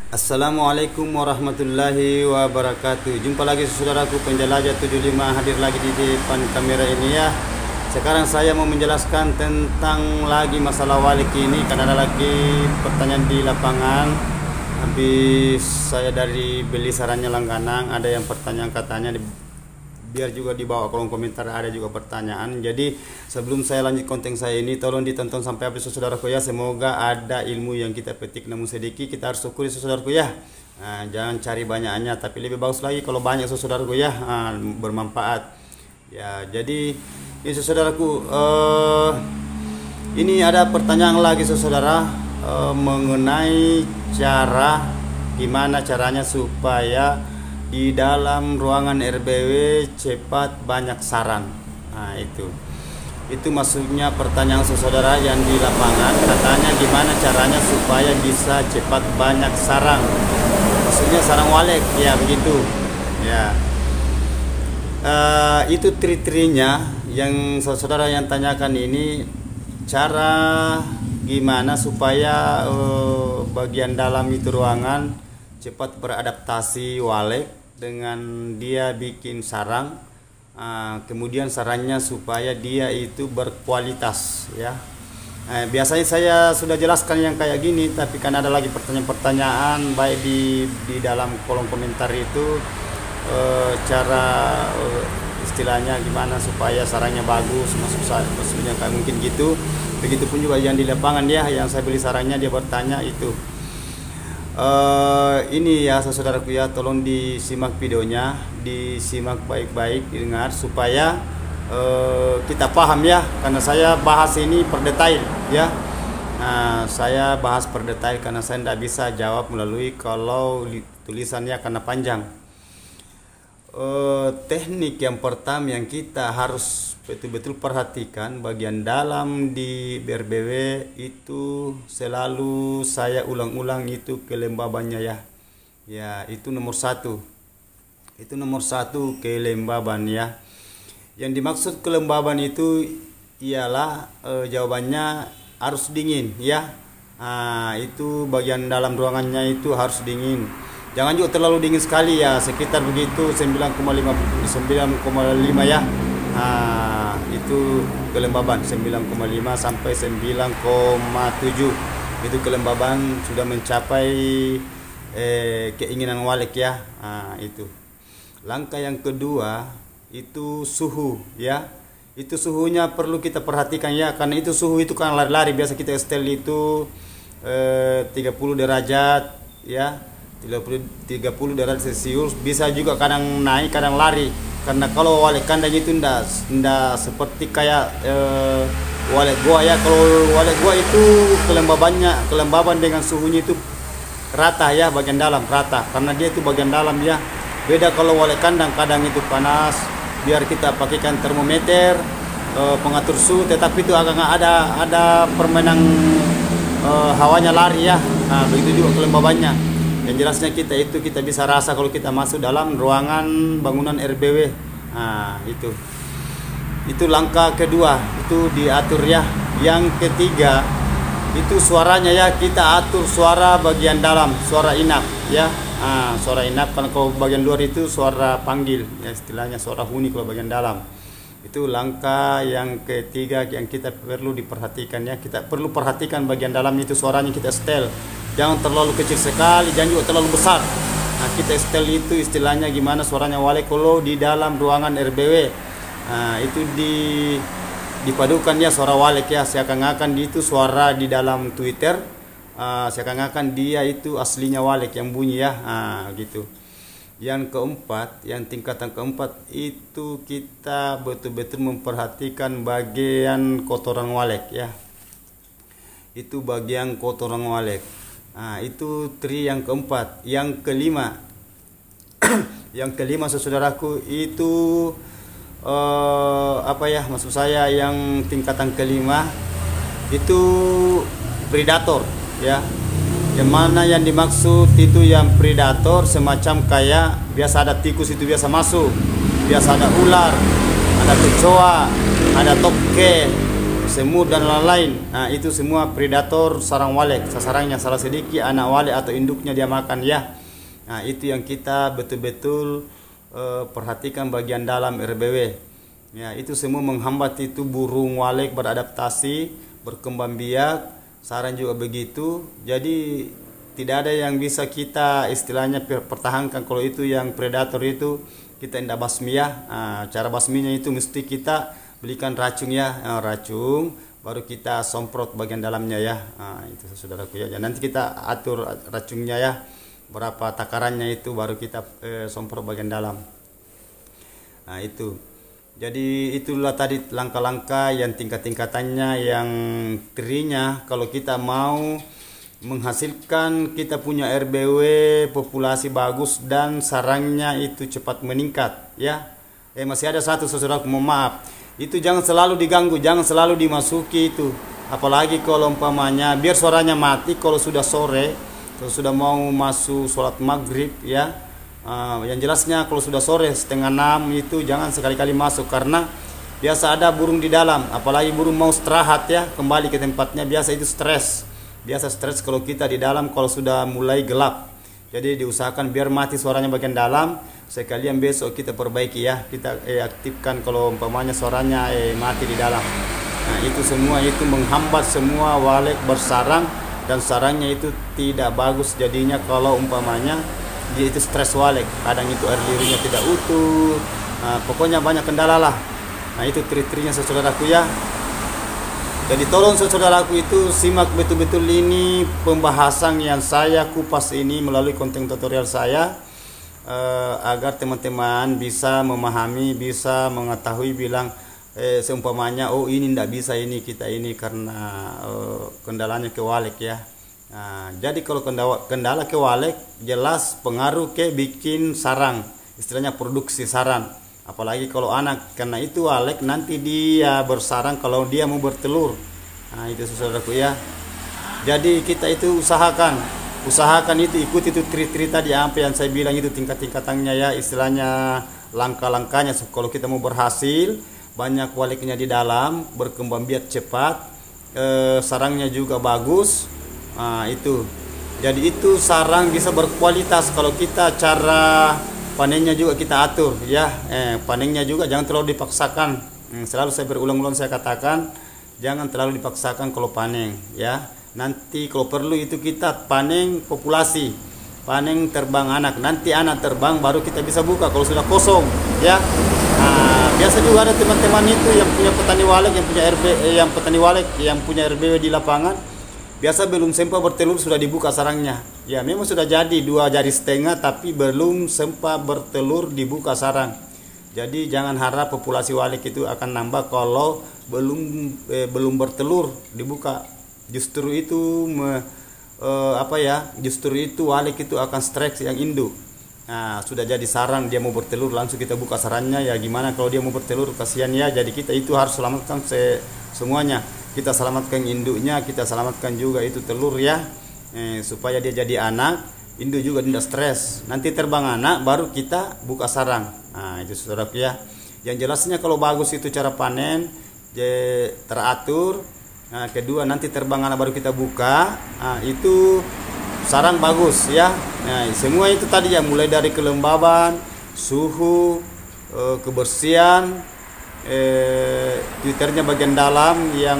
Assalamualaikum warahmatullahi wabarakatuh. Jumpa lagi saudaraku penjelajah 75 hadir lagi di depan kamera ini ya. Sekarang saya mau menjelaskan tentang lagi masalah walik ini karena ada lagi pertanyaan di lapangan. Habis saya dari beli sarannya langganang, ada yang pertanyaan katanya biar juga di bawah kolom komentar ada juga pertanyaan. Jadi sebelum saya lanjut konten saya ini, tolong ditonton sampai habis saudaraku ya. Semoga ada ilmu yang kita petik namun sedikit, kita harus syukuri saudaraku ya. Jangan cari banyaknya, tapi lebih bagus lagi kalau banyak saudaraku ya, bermanfaat ya. Jadi ini saudaraku, ini ada pertanyaan lagi saudara, mengenai gimana caranya supaya di dalam ruangan RBW cepat banyak sarang. Nah itu maksudnya pertanyaan saudara yang di lapangan, katanya gimana caranya supaya bisa cepat banyak sarang, maksudnya sarang walek ya, begitu ya. Itu tri-trinya yang saudara yang tanyakan ini, cara gimana supaya bagian dalam itu ruangan cepat beradaptasi walek dengan dia bikin sarang, kemudian sarannya supaya dia itu berkualitas ya. Biasanya saya sudah jelaskan yang kayak gini, tapi kan ada lagi pertanyaan-pertanyaan baik di dalam kolom komentar itu, cara istilahnya gimana supaya sarangnya bagus, maksudnya kayak mungkin gitu. Begitupun juga yang di lapangan ya, yang saya beli sarangnya dia bertanya itu. Ini ya saudaraku ya, tolong disimak videonya, disimak baik-baik, didengar supaya kita paham ya, karena saya bahas ini per detail ya. Saya bahas per detail karena saya tidak bisa jawab melalui kalau tulisannya karena panjang. Teknik yang pertama yang kita harus betul-betul perhatikan bagian dalam di BRBW itu, selalu saya ulang-ulang itu kelembabannya ya. Ya, itu nomor satu. Itu nomor satu, kelembaban ya. Yang dimaksud kelembaban itu ialah jawabannya harus dingin ya. Itu bagian dalam ruangannya itu harus dingin. Jangan juga terlalu dingin sekali ya, sekitar begitu 9,5 ya. Itu kelembaban 9,5 sampai 9,7. Itu kelembaban sudah mencapai keinginan walik ya. Itu. Langkah yang kedua itu suhu ya. Itu suhunya perlu kita perhatikan ya, karena itu suhu itu kan lari-lari, biasa kita setel itu 30 derajat ya. 30 derajat Celcius, bisa juga kadang naik kadang lari, karena kalau walek kandang itu ndak seperti kayak walek gua ya. Kalau walek gua itu kelembaban dengan suhunya itu rata ya, bagian dalam rata, karena dia itu bagian dalam ya. Beda kalau walek kandang, kadang itu panas, biar kita pakaikan termometer pengatur suhu, tetapi itu agak ada permainan hawanya lari ya. Begitu juga kelembabannya. Yang jelasnya kita bisa rasa kalau kita masuk dalam ruangan bangunan RBW. Itu langkah kedua, itu diatur ya. Yang ketiga itu suaranya ya, kita atur suara bagian dalam, suara inap ya. Suara inap, karena kalau bagian luar itu suara panggil ya, istilahnya suara huni kalau bagian dalam. Itu langkah yang ketiga yang kita perlu diperhatikan ya. Kita perlu perhatikan bagian dalam itu suaranya, kita setel. Jangan terlalu kecil sekali, jangan juga terlalu besar. Kita setel itu istilahnya gimana suaranya walek kalau di dalam ruangan RBW. Itu dipadukan ya suara walek ya, seakan-akan itu suara di dalam Twitter, seakan-akan dia itu aslinya walek yang bunyi ya. Gitu. Yang keempat, yang tingkatan keempat itu kita betul-betul memperhatikan bagian kotoran walek ya. Itu bagian kotoran walek. Itu yang keempat. Yang kelima yang kelima saudaraku itu maksud saya yang tingkatan kelima itu predator ya. Yang mana yang dimaksud itu yang predator, semacam kayak biasa ada tikus itu biasa masuk, biasa ada ular, ada kecoa, ada toke, semut dan lain-lain. Nah, itu semua predator sarang walet. Sasarannya salah sedikit anak walet atau induknya dia makan ya. Nah, itu yang kita betul-betul perhatikan bagian dalam RBW. Ya, itu semua menghambat itu burung walet beradaptasi, berkembang biak, sarang juga begitu. Jadi tidak ada yang bisa kita istilahnya pertahankan kalau itu yang predator itu kita tidak basmi ya. Cara basminya itu mesti kita belikan racun ya, racun baru kita semprot bagian dalamnya ya. Itu saudaraku ya. Nanti kita atur racunnya ya, berapa takarannya itu baru kita semprot bagian dalam. Nah itu, jadi itulah tadi langkah-langkah yang tingkat-tingkatannya yang trinya kalau kita mau menghasilkan kita punya RBW populasi bagus dan sarangnya itu cepat meningkat ya. Masih ada satu saudaraku, mohon maaf, itu jangan selalu diganggu, jangan selalu dimasuki itu, apalagi kalau umpamanya biar suaranya mati kalau sudah sore, kalau sudah mau masuk sholat maghrib ya. Yang jelasnya kalau sudah sore 5:30 itu jangan sekali-kali masuk karena biasa ada burung di dalam, apalagi burung mau istirahat ya, kembali ke tempatnya, biasa itu stres. Biasa stres kalau kita di dalam kalau sudah mulai gelap. Jadi diusahakan biar mati suaranya bagian dalam, sekalian besok kita perbaiki ya, kita aktifkan kalau umpamanya suaranya mati di dalam. Nah, itu semua itu menghambat semua walet bersarang dan sarangnya itu tidak bagus jadinya kalau umpamanya dia itu stres walet, kadang itu air liurnya tidak utuh. Nah, pokoknya banyak kendala lah. Nah, itu trik-triknya saudaraku ya. Jadi tolong saudaraku itu simak betul-betul ini pembahasan yang saya kupas ini melalui konten tutorial saya, agar teman-teman bisa memahami, bisa mengetahui bilang seumpamanya oh ini tidak bisa ini kita ini karena kendalanya ke walet ya. Nah, jadi kalau kendala ke walet jelas pengaruh ke bikin sarang, istilahnya produksi sarang. Apalagi kalau anak, karena itu walet nanti dia bersarang kalau dia mau bertelur. Nah, itu saudaraku ya. Jadi kita itu usahakan itu ikuti itu trik-trik tadi apa yang saya bilang itu tingkat-tingkatannya ya, istilahnya langkah-langkahnya. Kalau kita mau berhasil, banyak waletnya di dalam, berkembang biak cepat, sarangnya juga bagus. Nah, itu. Jadi itu sarang bisa berkualitas kalau kita cara panennya juga kita atur ya. Panennya juga jangan terlalu dipaksakan. Selalu saya berulang-ulang saya katakan jangan terlalu dipaksakan kalau panen ya. Nanti kalau perlu itu kita panen populasi, panen terbang anak. Nanti anak terbang baru kita bisa buka kalau sudah kosong ya. Biasa juga ada teman-teman itu yang punya petani walet, yang punya yang petani walet yang punya RBW di lapangan. Biasa belum sempat bertelur sudah dibuka sarangnya. Ya memang sudah jadi 2 jari setengah tapi belum sempat bertelur dibuka sarang. Jadi jangan harap populasi walet itu akan nambah kalau belum bertelur dibuka. Justru itu justru itu walet itu akan stres yang induk. Nah, sudah jadi sarang dia mau bertelur langsung kita buka sarangnya ya, gimana kalau dia mau bertelur, kasihan ya. Jadi kita itu harus selamatkan semuanya. Kita selamatkan induknya, kita selamatkan juga itu telur ya, supaya dia jadi anak, induk juga tidak stres. Nanti terbang anak baru kita buka sarang. Nah, itu saudaraku ya. Yang jelasnya kalau bagus itu cara panen teratur. Nah, kedua nanti terbang anak baru kita buka. Nah, itu sarang bagus ya. Nah, semua itu tadi ya, mulai dari kelembaban, suhu, kebersihan, twitternya bagian dalam yang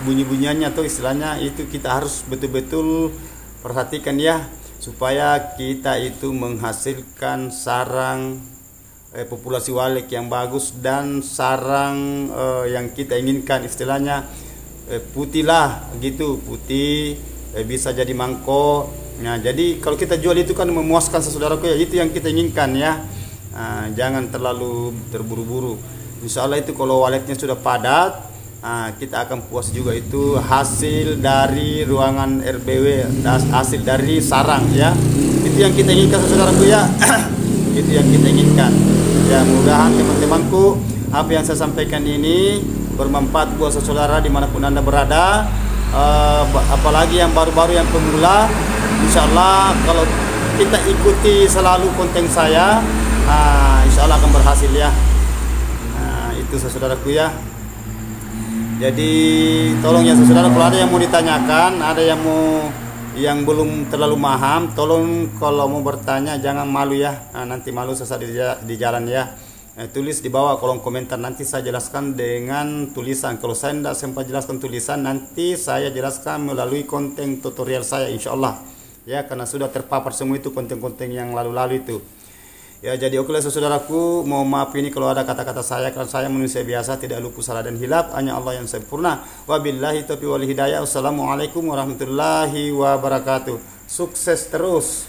bunyi-bunyiannya atau istilahnya itu kita harus betul-betul perhatikan ya, supaya kita itu menghasilkan sarang populasi walet yang bagus dan sarang yang kita inginkan, istilahnya putih lah gitu, putih, bisa jadi mangkok. Nah, jadi kalau kita jual itu kan memuaskan saudaraku ya, itu yang kita inginkan ya. Nah, jangan terlalu terburu-buru. Insya Allah itu kalau waletnya sudah padat, kita akan puas juga itu hasil dari ruangan RBW, hasil dari sarang ya. Itu yang kita inginkan saudaraku ya. Itu yang kita inginkan ya. Mudah-mudahan teman-temanku apa yang saya sampaikan ini bermanfaat buat saudara dimanapun anda berada. Apalagi yang baru-baru, yang pemula, insya Allah kalau kita ikuti selalu konten saya, insya Allah akan berhasil ya. Itu saudaraku ya. Jadi tolong ya saudara, kalau ada yang mau ditanyakan, ada yang belum terlalu paham, tolong kalau mau bertanya jangan malu ya. Nanti malu sesat di jalan ya. Tulis di bawah kolom komentar, nanti saya jelaskan dengan tulisan. Kalau saya tidak sempat jelaskan tulisan, nanti saya jelaskan melalui konten tutorial saya insya Allah ya, karena sudah terpapar semua itu konten-konten yang lalu-lalu itu ya. Jadi oke saudaraku, mohon maaf ini kalau ada kata-kata saya, karena saya manusia biasa, tidak luput salah dan hilaf, hanya Allah yang sempurna. Wabillahi taufiq wal hidayah. Wassalamualaikum warahmatullahi wabarakatuh. Sukses terus.